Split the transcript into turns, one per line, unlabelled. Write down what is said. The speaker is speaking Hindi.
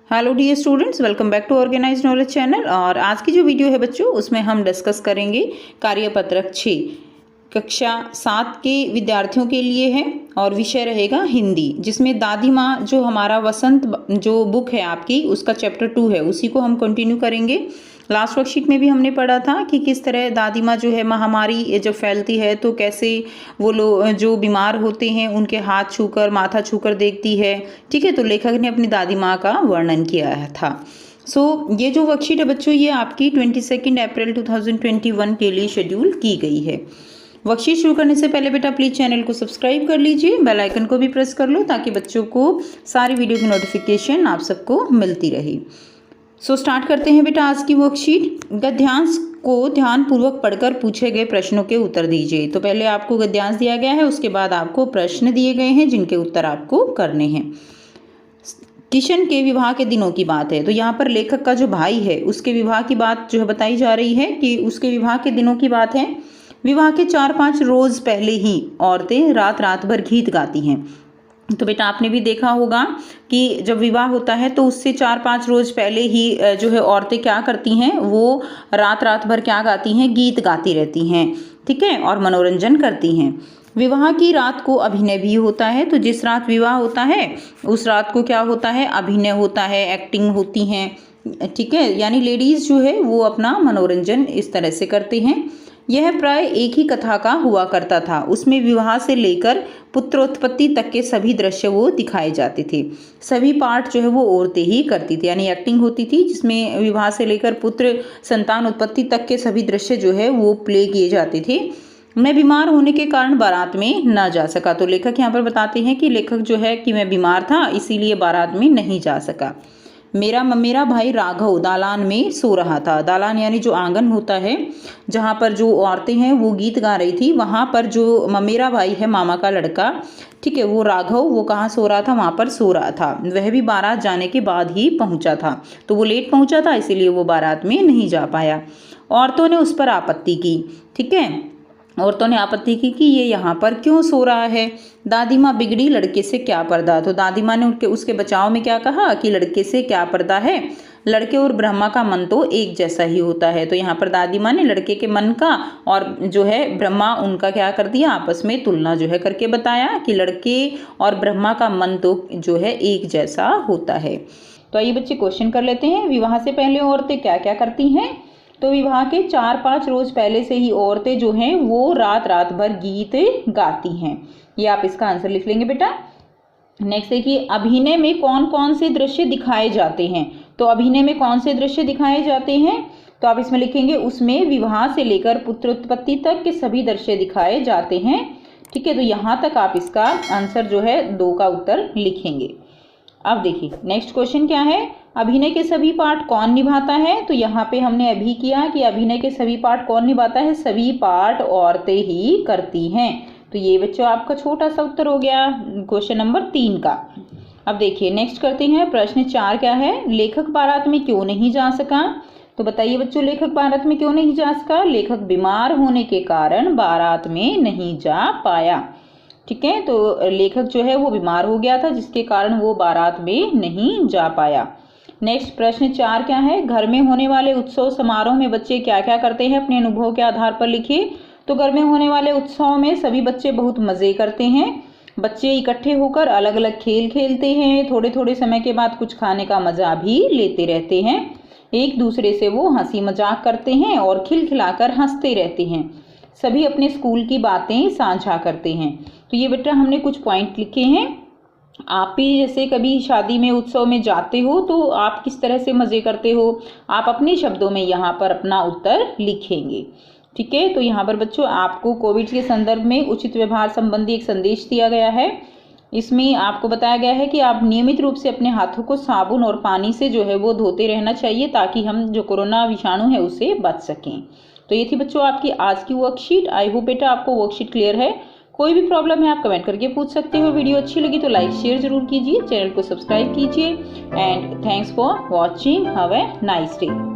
Hello dear students, welcome back to organised knowledge channel. और आज की जो वीडियो है बच्चों, उसमें हम डिस्कस करेंगे कार्यपत्रक 6 कक्षा 7 के विद्यार्थियों के लिए है और विषय रहेगा हिंदी, जिसमें दादी माँ जो हमारा वसंत जो बुक है आपकी, उसका चैप्टर 2 है, उसी को हम कंटिन्यू करेंगे। लास्ट वर्कशीट में भी हमने पढ़ा था कि किस तरह दादी माँ जो है महामारी जब फैलती है तो कैसे वो लोग जो बीमार होते हैं उनके हाथ छूकर माथा छूकर देखती है। ठीक है, तो लेखक ने अपनी दादी माँ का वर्णन किया था। ये जो वर्कशीट है बच्चों, ये आपकी 22 अप्रैल 2021 के लिए शेड्यूल की गई है। वर्कशीट शुरू करने से पहले बेटा प्लीज़ चैनल को सब्सक्राइब कर लीजिए, बेल आइकन को भी प्रेस कर लो ताकि बच्चों को सारी वीडियो की नोटिफिकेशन आप सबको मिलती रहे। स्टार्ट करते हैं बेटा आज की वर्कशीट। गद्यांश को ध्यानपूर्वक पढ़कर पूछे गए प्रश्नों के उत्तर दीजिए। तो पहले आपको गद्यांश दिया गया है, उसके बाद आपको प्रश्न दिए गए हैं जिनके उत्तर आपको करने हैं। किशन के विवाह के दिनों की बात है, तो यहाँ पर लेखक का जो भाई है उसके विवाह की बात जो है बताई जा रही है कि उसके विवाह के दिनों की बात है। विवाह के 4-5 रोज पहले ही औरतें रात रात भर गीत गाती हैं। तो बेटा आपने भी देखा होगा कि जब विवाह होता है तो उससे 4-5 रोज पहले ही जो है औरतें क्या करती हैं, वो रात रात भर क्या गाती हैं, गीत गाती रहती हैं। ठीक है, और मनोरंजन करती हैं। विवाह की रात को अभिनय भी होता है, तो जिस रात विवाह होता है उस रात को क्या होता है, अभिनय होता है, एक्टिंग होती हैं। ठीक है, यानी लेडीज जो है वो अपना मनोरंजन इस तरह से करते हैं। यह प्राय एक ही कथा का हुआ करता था, उसमें विवाह से लेकर पुत्रोत्पत्ति तक के सभी दृश्य वो दिखाए जाते थे। सभी पार्ट जो है वो औरतें ही करती थी, यानी एक्टिंग होती थी जिसमें विवाह से लेकर पुत्र संतान उत्पत्ति तक के सभी दृश्य जो है वो प्ले किए जाते थे। मैं बीमार होने के कारण बारात में न जा सका, तो लेखक यहाँ पर बताते हैं कि लेखक जो है कि मैं बीमार था इसीलिए बारात में नहीं जा सका। मेरा भाई राघव दालान में सो रहा था। दालान यानी जो आंगन होता है जहाँ पर जो औरतें हैं वो गीत गा रही थी, वहाँ पर जो मेरा भाई है मामा का लड़का, ठीक है, वो राघव वो कहाँ सो रहा था, वहाँ पर सो रहा था। वह भी बारात जाने के बाद ही पहुँचा था, तो वो लेट पहुँचा था इसीलिए वो बारात में नहीं जा पाया। औरतों ने उस पर आपत्ति की। ठीक है, औरतों ने आपत्ति की कि ये यहाँ पर क्यों सो रहा है। दादी माँ बिगड़ी, लड़के से क्या पर्दा। तो दादी माँ ने उसके बचाव में क्या कहा कि लड़के से क्या पर्दा है, लड़के और ब्रह्मा का मन तो एक जैसा ही होता है। तो यहाँ पर दादी माँ ने लड़के के मन का और जो है ब्रह्मा उनका क्या कर दिया, आपस में तुलना जो है करके बताया कि लड़के और ब्रह्मा का मन तो जो है एक जैसा होता है। तो आइए बच्चे क्वेश्चन कर लेते हैं। विवाह से पहले औरतें क्या क्या करती हैं। तो विवाह के 4-5 रोज पहले से ही औरतें जो हैं वो रात रात भर गीत गाती हैं। ये आप इसका आंसर लिख लेंगे बेटा। नेक्स्ट देखिए, अभिनय में कौन कौन से दृश्य दिखाए जाते हैं। तो अभिनय में कौन से दृश्य दिखाए जाते हैं, तो आप इसमें लिखेंगे उसमें विवाह से लेकर पुत्रोत्पत्ति तक के सभी दृश्य दिखाए जाते हैं। ठीक है, तो यहाँ तक आप इसका आंसर जो है 2 का उत्तर लिखेंगे। अब देखिए नेक्स्ट क्वेश्चन क्या है, अभिनय के सभी पार्ट कौन निभाता है। तो यहाँ पे हमने अभी किया कि अभिनय के सभी पार्ट कौन निभाता है, सभी पार्ट औरतें ही करती हैं। तो ये बच्चों आपका छोटा सा उत्तर हो गया क्वेश्चन नंबर 3 का। अब देखिए नेक्स्ट करते हैं, प्रश्न 4 क्या है, लेखक बारात में क्यों नहीं जा सका। तो बताइए बच्चों, लेखक बारात में क्यों नहीं जा सका। लेखक बीमार होने के कारण बारात में नहीं जा पाया। ठीक है, तो लेखक जो है वो बीमार हो गया था जिसके कारण वो बारात में नहीं जा पाया। नेक्स्ट प्रश्न 4 क्या है, घर में होने वाले उत्सव समारोह में बच्चे क्या क्या करते हैं, अपने अनुभव के आधार पर लिखिए। तो घर में होने वाले उत्सव में सभी बच्चे बहुत मजे करते हैं। बच्चे इकट्ठे होकर अलग अलग खेल खेलते हैं, थोड़े थोड़े समय के बाद कुछ खाने का मजा भी लेते रहते हैं। एक दूसरे से वो हंसी मजाक करते हैं और खिलखिलाकर हंसते रहते हैं। सभी अपने स्कूल की बातें साझा करते हैं। तो ये बेटा हमने कुछ पॉइंट लिखे हैं। आप भी जैसे कभी शादी में उत्सव में जाते हो तो आप किस तरह से मज़े करते हो, आप अपने शब्दों में यहाँ पर अपना उत्तर लिखेंगे। ठीक है, तो यहाँ पर बच्चों आपको कोविड के संदर्भ में उचित व्यवहार संबंधी एक संदेश दिया गया है। इसमें आपको बताया गया है कि आप नियमित रूप से अपने हाथों को साबुन और पानी से जो है वो धोते रहना चाहिए ताकि हम जो कोरोना विषाणु है उससे बच सकें। तो ये थी बच्चों आपकी आज की वर्कशीट। आई होप बेटा आपको वर्कशीट क्लियर है। कोई भी प्रॉब्लम है आप कमेंट करके पूछ सकते हो। वीडियो अच्छी लगी तो लाइक शेयर जरूर कीजिए, चैनल को सब्सक्राइब कीजिए and thanks for watching. Have a nice day.